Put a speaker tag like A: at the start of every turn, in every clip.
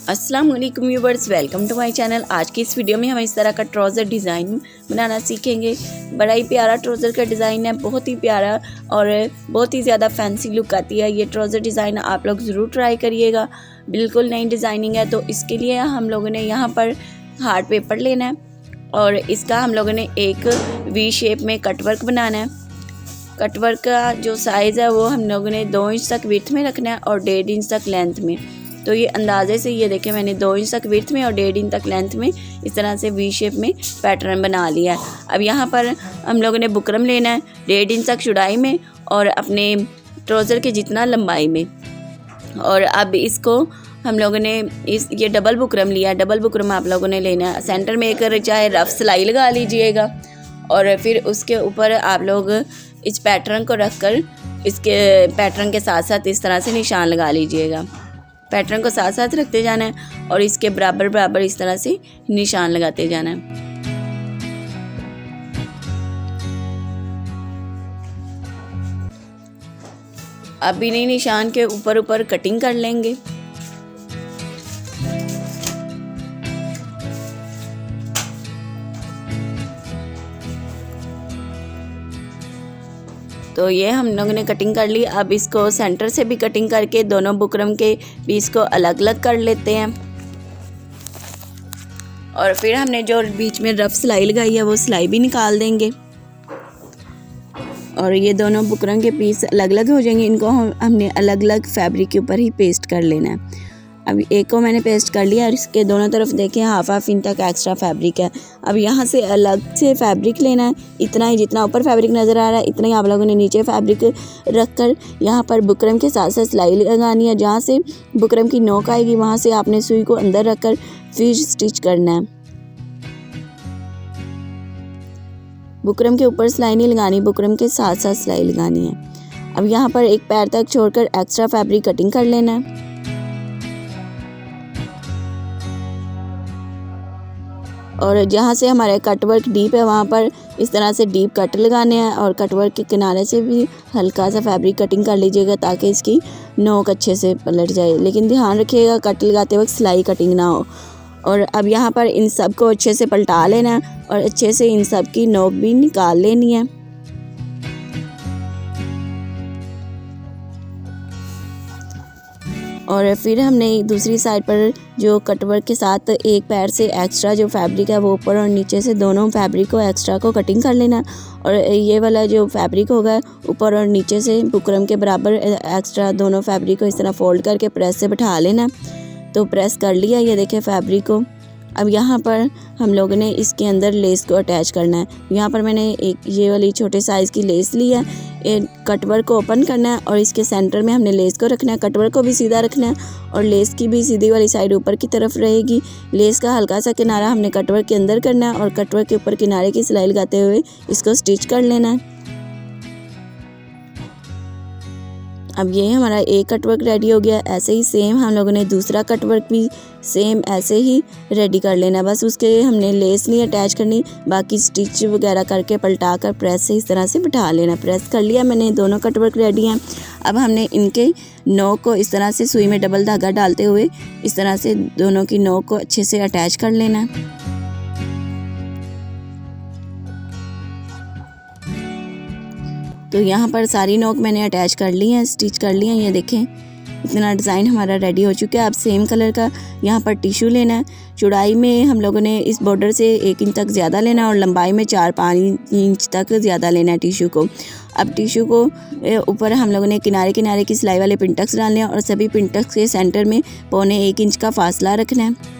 A: अस्सलाम वालेकुम viewers, welcome to my channel. आज की इस वीडियो में हम इस तरह का ट्राउज़र डिज़ाइन बनाना सीखेंगे। बड़ा ही प्यारा ट्राउज़र का डिज़ाइन है, बहुत ही प्यारा और बहुत ही ज़्यादा फैंसी लुक आती है। ये ट्राउज़र डिज़ाइन आप लोग ज़रूर ट्राई करिएगा, बिल्कुल नई डिज़ाइनिंग है। तो इसके लिए हम लोगों ने यहाँ पर हार्ड पेपर लेना है और इसका हम लोगों ने एक वी शेप में कटवर्क बनाना है। कटवर्क का जो साइज़ है वो हम लोगों ने 2 इंच तक विड्थ में रखना है और 1.5 इंच तक लेंथ में। तो ये अंदाजे से ये देखें, मैंने 2 इंच तक विड्थ में और 1.5 इंच तक लेंथ में इस तरह से वी शेप में पैटर्न बना लिया है। अब यहाँ पर हम लोगों ने बुकरम लेना है 1.5 इंच तक चौड़ाई में और अपने ट्राउज़र के जितना लंबाई में। और अब इसको हम लोगों ने ये डबल बुकरम लिया। डबल बुकरम आप लोगों ने लेना है, सेंटर में एक चाहे रफ सिलाई लगा लीजिएगा और फिर उसके ऊपर आप लोग इस पैटर्न को रखकर इसके पैटर्न के साथ साथ इस तरह से निशान लगा लीजिएगा। पैटर्न को साथ साथ रखते जाना है और इसके बराबर बराबर इस तरह से निशान लगाते जाना है। अब इन्हीं निशान के ऊपर ऊपर कटिंग कर लेंगे। तो ये हम लोगों ने कटिंग कर ली। अब इसको सेंटर से भी कटिंग करके दोनों बुकरम के पीस को अलग अलग कर लेते हैं और फिर हमने जो बीच में रफ सिलाई लगाई है वो सिलाई भी निकाल देंगे और ये दोनों बुकरम के पीस अलग अलग हो जाएंगे। इनको हमने अलग अलग फैब्रिक के ऊपर ही पेस्ट कर लेना है। अब एक को मैंने पेस्ट कर लिया और इसके दोनों तरफ देखें हाफ इंच तक एक्स्ट्रा फैब्रिक है। अब यहाँ से अलग से फैब्रिक लेना है, इतना ही जितना ऊपर फैब्रिक नज़र आ रहा है इतना ही आप लोगों ने नीचे फैब्रिक रखकर यहाँ पर बुकरम के साथ साथ सिलाई लगानी है। जहाँ से बुकरम की नोक आएगी वहाँ से आपने सुई को अंदर रखकर फिर स्टिच करना है। बुकरम के ऊपर सिलाई नहीं लगानी, बुकरम के साथ साथ सिलाई लगानी है। अब यहाँ पर एक पैर तक छोड़कर एक्स्ट्रा फैब्रिक कटिंग कर लेना है और जहाँ से हमारे कटवर्क डीप है वहाँ पर इस तरह से डीप कट लगाने हैं और कटवर्क के किनारे से भी हल्का सा फैब्रिक कटिंग कर लीजिएगा ताकि इसकी नोक अच्छे से पलट जाए। लेकिन ध्यान रखिएगा कट लगाते वक्त सिलाई कटिंग ना हो। और अब यहाँ पर इन सब को अच्छे से पलटा लेना है और अच्छे से इन सब की नोक भी निकाल लेनी है। और फिर हमने दूसरी साइड पर जो कटवर्क के साथ एक पैर से एक्स्ट्रा जो फैब्रिक है वो ऊपर और नीचे से दोनों फैब्रिक को एक्स्ट्रा को कटिंग कर लेना और ये वाला जो फैब्रिक होगा ऊपर और नीचे से बुकरम के बराबर एक्स्ट्रा दोनों फैब्रिक को इस तरह फोल्ड करके प्रेस से बैठा लेना। तो प्रेस कर लिया, ये देखें फैब्रिक को। अब यहाँ पर हम लोगों ने इसके अंदर लेस को अटैच करना है। यहाँ पर मैंने एक ये वाली छोटे साइज़ की लेस ली है। ये कटवर्क को ओपन करना है और इसके सेंटर में हमने लेस को रखना है। कटवर्क को भी सीधा रखना है और लेस की भी सीधी वाली साइड ऊपर की तरफ रहेगी। लेस का हल्का सा किनारा हमने कटवर्क के अंदर करना है और कटवर्क के ऊपर किनारे की सिलाई लगाते हुए इसको स्टिच कर लेना है। अब ये हमारा एक कटवर्क रेडी हो गया। ऐसे ही सेम हम लोगों ने दूसरा कटवर्क भी सेम ऐसे ही रेडी कर लेना। बस उसके हमने लेस नहीं अटैच करनी, बाकी स्टिच वगैरह करके पलटा कर प्रेस से इस तरह से बिठा लेना। प्रेस कर लिया मैंने, दोनों कटवर्क रेडी हैं। अब हमने इनके नोक को इस तरह से सुई में डबल धागा डालते हुए इस तरह से दोनों की नोक को अच्छे से अटैच कर लेना। तो यहाँ पर सारी नोक मैंने अटैच कर ली हैं, स्टिच कर ली हैं। ये देखें इतना डिज़ाइन हमारा रेडी हो चुका है। अब सेम कलर का यहाँ पर टिश्यू लेना है। चौड़ाई में हम लोगों ने इस बॉर्डर से 1 इंच तक ज़्यादा लेना है और लंबाई में 4-5 इंच तक ज़्यादा लेना है टिश्यू को। अब टिश्यू को ऊपर हम लोगों ने किनारे किनारे की सिलाई वाले पिंटक्स डालने हैं और सभी पिंटक्स के सेंटर में 1.25 इंच का फासला रखना है।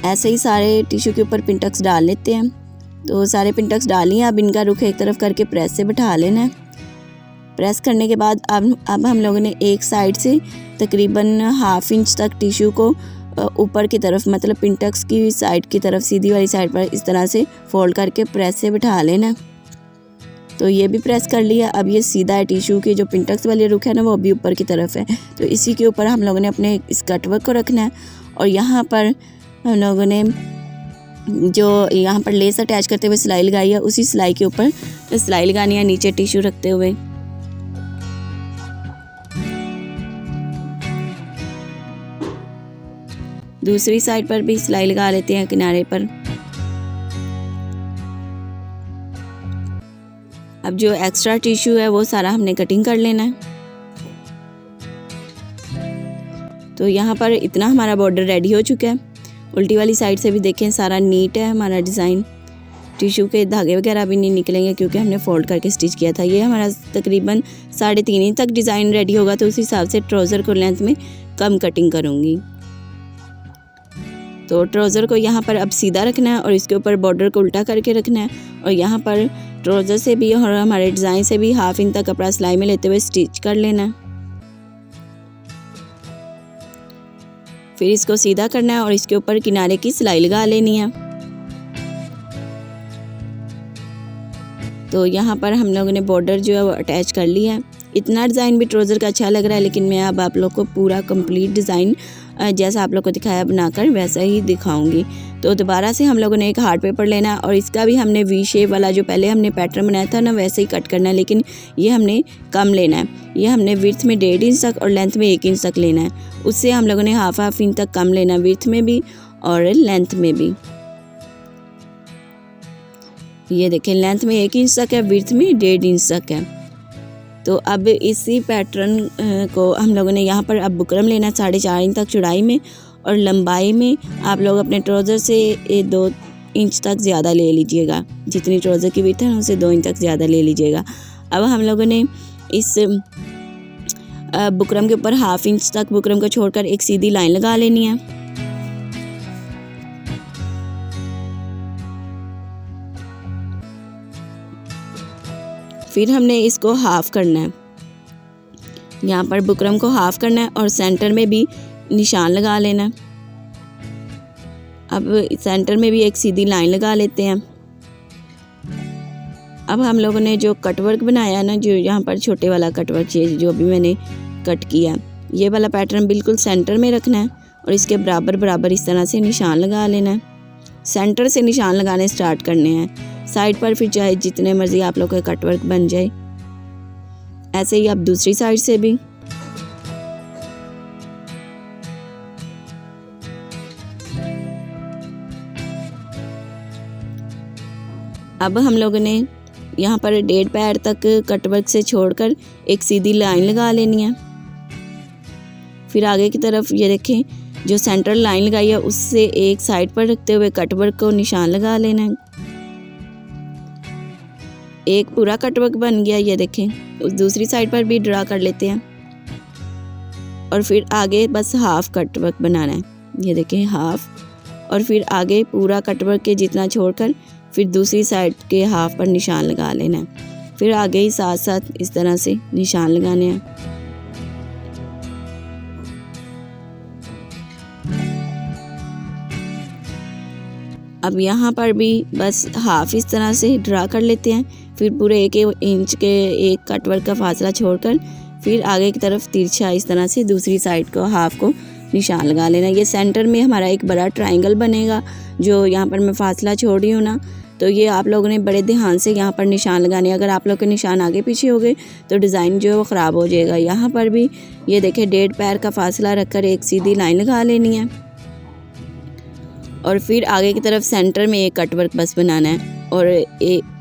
A: ऐसे ही सारे टिश्यू के ऊपर पिंटक्स डाल लेते हैं। तो सारे पिंटक्स डाल लिए। अब इनका रुख एक तरफ करके प्रेस से बैठा लेना है। प्रेस करने के बाद अब हम लोगों ने एक साइड से तकरीबन 1/2 इंच तक टिश्यू को ऊपर की तरफ, मतलब पिंटक्स की साइड की तरफ, सीधी वाली साइड पर इस तरह से फोल्ड करके प्रेस से बैठा लेना। तो ये भी प्रेस कर लिया। अब ये सीधा है, टिश्यू के जो पिंटक्स वाले रुख है ना वो अभी ऊपर की तरफ है। तो इसी के ऊपर हम लोगों ने अपने इस कटवर्क को रखना है और यहाँ पर हम लोगों ने जो यहाँ पर लेस अटैच करते हुए सिलाई लगाई है उसी सिलाई के ऊपर सिलाई लगानी है नीचे टिश्यू रखते हुए। दूसरी साइड पर भी सिलाई लगा लेते हैं किनारे पर। अब जो एक्स्ट्रा टिश्यू है वो सारा हमने कटिंग कर लेना है। तो यहाँ पर इतना हमारा बॉर्डर रेडी हो चुका है। उल्टी वाली साइड से भी देखें सारा नीट है हमारा डिज़ाइन। टिश्यू के धागे वगैरह भी नहीं निकलेंगे क्योंकि हमने फोल्ड करके स्टिच किया था। ये हमारा तकरीबन 3.5 इंच तक डिज़ाइन रेडी होगा, तो उस हिसाब से ट्राउज़र को लेंथ में कम कटिंग करूँगी। तो ट्राउज़र को यहाँ पर अब सीधा रखना है और इसके ऊपर बॉर्डर को उल्टा करके रखना है और यहाँ पर ट्राउज़र से भी और हमारे डिज़ाइन से भी 1/2 इंच तक कपड़ा सिलाई में लेते हुए स्टिच कर लेना है। फिर इसको सीधा करना है और इसके ऊपर किनारे की सिलाई लगा लेनी है। तो यहाँ पर हम लोगों ने बॉर्डर जो है वो अटैच कर लिया है। इतना डिज़ाइन भी ट्राउज़र का अच्छा लग रहा है, लेकिन मैं अब आप लोग को पूरा कंप्लीट डिज़ाइन जैसा आप लोग को दिखाया बनाकर वैसा ही दिखाऊंगी। तो दोबारा से हम लोगों ने एक हार्ड पेपर लेना है और इसका भी हमने वी शेप वाला जो पहले हमने पैटर्न बनाया था ना वैसे ही कट करना है, लेकिन ये हमने कम लेना है। ये हमने विड्थ में 1.5 इंच तक और लेंथ में 1 इंच तक लेना है। उससे हम लोगों ने 1/2 इंच तक कम लेना है, विड्थ में भी और लेंथ में भी। ये देखें लेंथ में 1 इंच तक है, विड्थ में 1.5 इंच तक है। तो अब इसी पैटर्न को हम लोगों ने यहाँ पर अब बुकरम लेना है 4.5 इंच तक चौड़ाई में, और लंबाई में आप लोग अपने ट्राउज़र से 2 इंच तक ज़्यादा ले लीजिएगा। जितनी ट्राउज़र की विड्थ है ना उससे 2 इंच तक ज़्यादा ले लीजिएगा। अब हम लोगों ने इस बुकरम के ऊपर 1/2 इंच तक बुकरम को छोड़कर एक सीधी लाइन लगा लेनी है। फिर हमने इसको हाफ़ करना है। यहाँ पर बुकरम को हाफ़ करना है और सेंटर में भी निशान लगा लेना है। अब सेंटर में भी एक सीधी लाइन लगा लेते हैं। अब हम लोगों ने जो कटवर्क बनाया है ना, जो यहाँ पर छोटे वाला कटवर्क जो भी मैंने कट किया, ये वाला पैटर्न बिल्कुल सेंटर में रखना है और इसके बराबर बराबर इस तरह से निशान लगा लेना है। सेंटर से निशान लगाने स्टार्ट करने हैं। साइड पर फिर चाहे जितने मर्जी आप लोग का कटवर्क बन जाए। ऐसे ही अब दूसरी साइड से भी। अब हम लोगों ने यहाँ पर 1.5 पैर तक कटवर्क से छोड़कर एक सीधी लाइन लगा लेनी है। फिर आगे की तरफ ये देखें जो सेंटर लाइन लगाई है उससे एक साइड पर रखते हुए कटवर्क को निशान लगा लेना है। एक पूरा कटवर्क बन गया, ये देखें। उस दूसरी साइड पर भी ड्रा कर लेते हैं और फिर आगे बस हाफ कटवर्क बनाना है। ये देखें हाफ, और फिर आगे पूरा कटवर्क के जितना छोड़कर फिर दूसरी साइड के हाफ पर निशान लगा लेना है। फिर आगे ही साथ साथ इस तरह से निशान लगाने हैं। अब यहाँ पर भी बस हाफ इस तरह से ड्रा कर लेते हैं। फिर पूरे 1 इंच के एक कटवर्क का फासला छोड़कर फिर आगे की तरफ तिरछा इस तरह से दूसरी साइड को हाफ को निशान लगा लेना। ये सेंटर में हमारा एक बड़ा ट्रायंगल बनेगा। जो यहाँ पर मैं फासला छोड़ रही हूँ ना, तो ये आप लोगों ने बड़े ध्यान से यहाँ पर निशान लगाने। अगर आप लोग के निशान आगे पीछे हो गए तो डिज़ाइन जो है वो ख़राब हो जाएगा। यहाँ पर भी ये देखें 1.5 पैर का फासला रखकर एक सीधी लाइन लगा लेनी है और फिर आगे की तरफ सेंटर में एक कटवर्क बस बनाना है और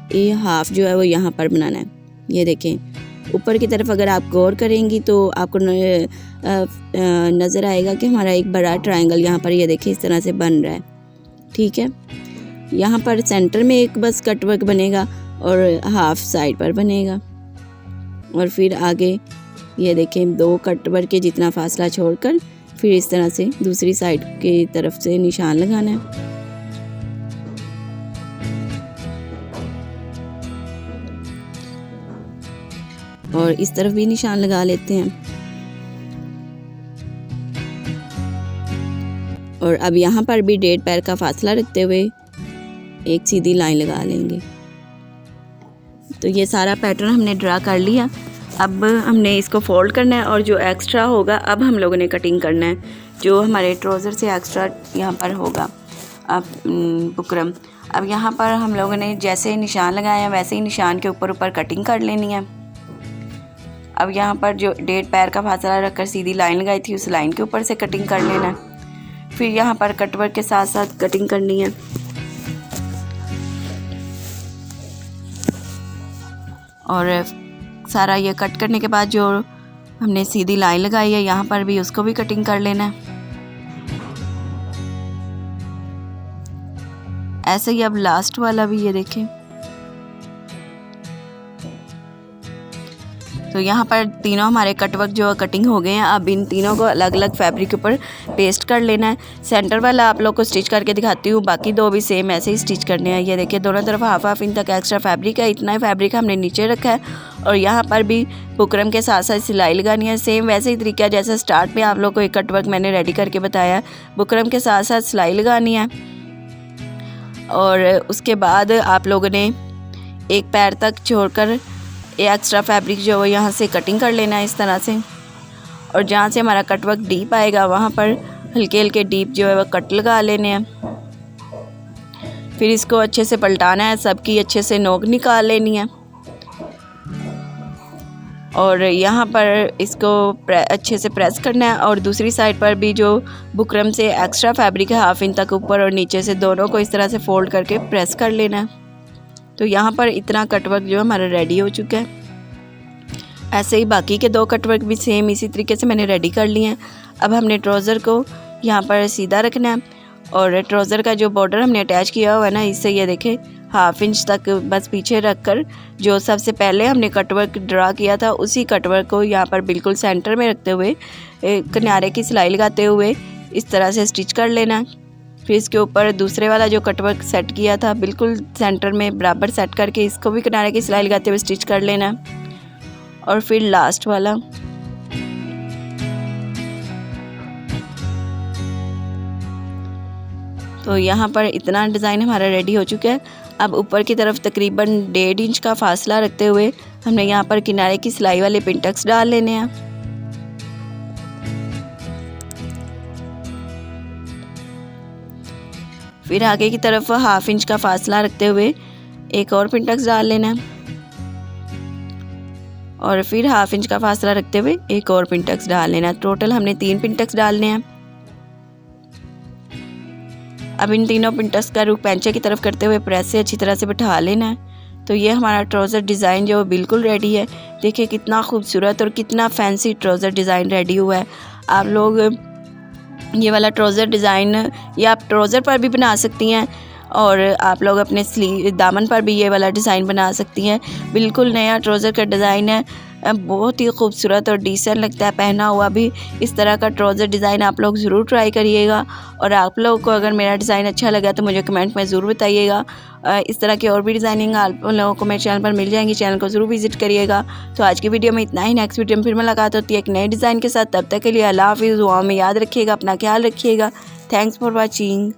A: ये हाफ जो है वो यहाँ पर बनाना है। ये देखें ऊपर की तरफ अगर आप गौर करेंगी तो आपको नज़र आएगा कि हमारा एक बड़ा ट्रायंगल यहाँ पर ये देखें इस तरह से बन रहा है। ठीक है, यहाँ पर सेंटर में एक बस कटवर्क बनेगा और हाफ साइड पर बनेगा और फिर आगे ये देखें 2 कटवर्क के जितना फासला छोड़कर फिर इस तरह से दूसरी साइड की तरफ से निशान लगाना है। और इस तरफ भी निशान लगा लेते हैं। और अब यहाँ पर भी 1.5 पैर का फासला रखते हुए एक सीधी लाइन लगा लेंगे। तो ये सारा पैटर्न हमने ड्रा कर लिया। अब हमने इसको फोल्ड करना है और जो एक्स्ट्रा होगा अब हम लोगों ने कटिंग करना है। जो हमारे ट्राउज़र से एक्स्ट्रा यहाँ पर होगा अब बुकरम, अब यहाँ पर हम लोगों ने जैसे निशान लगाए हैं वैसे ही निशान के ऊपर ऊपर कटिंग कर लेनी है। अब यहाँ पर जो 1.5 पैर का फासला रखकर सीधी लाइन लगाई थी उस लाइन के ऊपर से कटिंग कर लेना है। फिर यहाँ पर कटवर्क के साथ साथ कटिंग करनी है। और सारा ये कट करने के बाद जो हमने सीधी लाइन लगाई है यहाँ पर भी उसको भी कटिंग कर लेना है। ऐसे ही अब लास्ट वाला भी ये देखें। तो यहाँ पर तीनों हमारे कटवर्क जो कटिंग हो गए हैं। अब इन तीनों को अलग अलग फैब्रिक के ऊपर पेस्ट कर लेना है। सेंटर वाला आप लोग को स्टिच करके दिखाती हूँ, बाकी दो भी सेम ऐसे ही स्टिच करने हैं। ये देखिए दोनों तरफ हाफ हाफ इंच तक एक्स्ट्रा फैब्रिक है, इतना ही फैब्रिक हमने नीचे रखा है। और यहाँ पर भी बुकरम के साथ साथ सिलाई लगानी है। सेम वैसे ही तरीका जैसे स्टार्ट में आप लोग को एक कटवर्क मैंने रेडी करके बताया, बुकरम के साथ साथ सिलाई लगानी है। और उसके बाद आप लोगों ने एक पैर तक छोड़कर ये एक्स्ट्रा फैब्रिक जो है यहाँ से कटिंग कर लेना है इस तरह से। और जहाँ से हमारा कटवर्क डीप आएगा वहाँ पर हल्के हल्के डीप जो है वह कट लगा लेने हैं। फिर इसको अच्छे से पलटाना है, सबकी अच्छे से नोक निकाल लेनी है। और यहाँ पर इसको अच्छे से प्रेस करना है। और दूसरी साइड पर भी जो बुकरम से एक्स्ट्रा फैब्रिक है हाफ इंच तक ऊपर और नीचे से दोनों को इस तरह से फोल्ड करके प्रेस कर लेना है। तो यहाँ पर इतना कटवर्क जो हमारा रेडी हो चुका है। ऐसे ही बाकी के दो कटवर्क भी सेम इसी तरीके से मैंने रेडी कर लिए हैं। अब हमने ट्राउज़र को यहाँ पर सीधा रखना है। और ट्राउज़र का जो बॉर्डर हमने अटैच किया हुआ है ना, इससे ये देखें हाफ इंच तक बस पीछे रखकर जो सबसे पहले हमने कटवर्क ड्रा किया था उसी कटवर्क को यहाँ पर बिल्कुल सेंटर में रखते हुए किनारे की सिलाई लगाते हुए इस तरह से स्टिच कर लेना। फिर इसके ऊपर दूसरे वाला जो कटवर्क सेट किया था बिल्कुल सेंटर में बराबर सेट करके इसको भी किनारे की सिलाई लगाते हुए स्टिच कर लेना। और फिर लास्ट वाला तो यहाँ पर इतना डिज़ाइन हमारा रेडी हो चुका है। अब ऊपर की तरफ तकरीबन 1.5 इंच का फासला रखते हुए हमने यहाँ पर किनारे की सिलाई वाले पिनटक्स डाल लेने हैं। फिर आगे की तरफ हाफ इंच का फासला रखते हुए एक और पिनटक्स डाल लेना है। और फिर हाफ इंच का फासला रखते हुए एक और पिनटक्स डाल लेना है। टोटल हमने 3 पिनटक्स डालने हैं। अब इन तीनों पिनटक्स का रुख पैंचे की तरफ करते हुए प्रेस से अच्छी तरह से बिठा लेना है। तो ये हमारा ट्राउज़र डिज़ाइन जो बिल्कुल रेडी है। देखिए कितना खूबसूरत और कितना फैंसी ट्राउज़र डिज़ाइन रेडी हुआ है। आप लोग ये वाला ट्राउज़र डिज़ाइन या आप ट्राउज़र पर भी बना सकती हैं और आप लोग अपने दामन पर भी ये वाला डिज़ाइन बना सकती हैं। बिल्कुल नया ट्राउज़र का डिज़ाइन है, बहुत ही खूबसूरत और डिसेंट लगता है पहना हुआ भी। इस तरह का ट्राउज़र डिज़ाइन आप लोग ज़रूर ट्राई करिएगा। और आप लोगों को अगर मेरा डिज़ाइन अच्छा लगा तो मुझे कमेंट में ज़रूर बताइएगा। इस तरह की और भी डिज़ाइनिंग आप लोगों को मेरे चैनल पर मिल जाएंगी। चैनल को ज़रूर विज़िट करिएगा। तो आज की वीडियो में इतना ही। नेक्स्ट वीडियो में फिर मुलाकात होती है एक नए डिज़ाइन के साथ। तब तक के लिए अल्लाह हाफ़िज़। दुआ में याद रखिएगा, अपना ख्याल रखिएगा। Thanks for watching.